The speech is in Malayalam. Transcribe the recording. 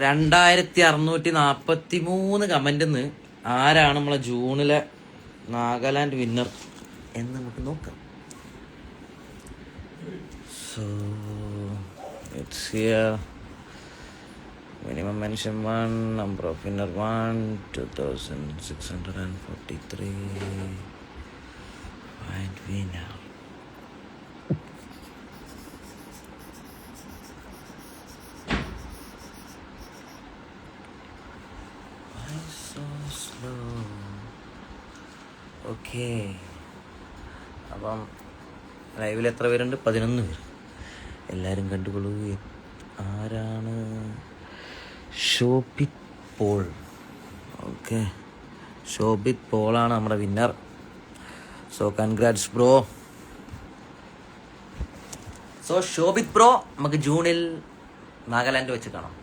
2643 കമന്റിന്ന് ആരാണ് നമ്മളെ ജൂണിലെ നാഗാലാൻഡ് വിന്നർ എന്ന് നമുക്ക് നോക്കാം. So it's here. Minimum mention 1, number of winner 1, 2643. Find winner. Okay, അപ്പം ലൈവിൽ എത്ര പേരുണ്ട്? 11 പേര്. എല്ലാവരും കണ്ടുകൊള്ളൂ. ആരാണ്? ഷോബിത് പോൾ. ഓക്കെ, ഷോബിത് പോളാണ് നമ്മുടെ winner. So congrats bro. So Shobith bro, നമുക്ക് ജൂണിൽ നാഗാലാൻഡ് വെച്ച് കാണാം.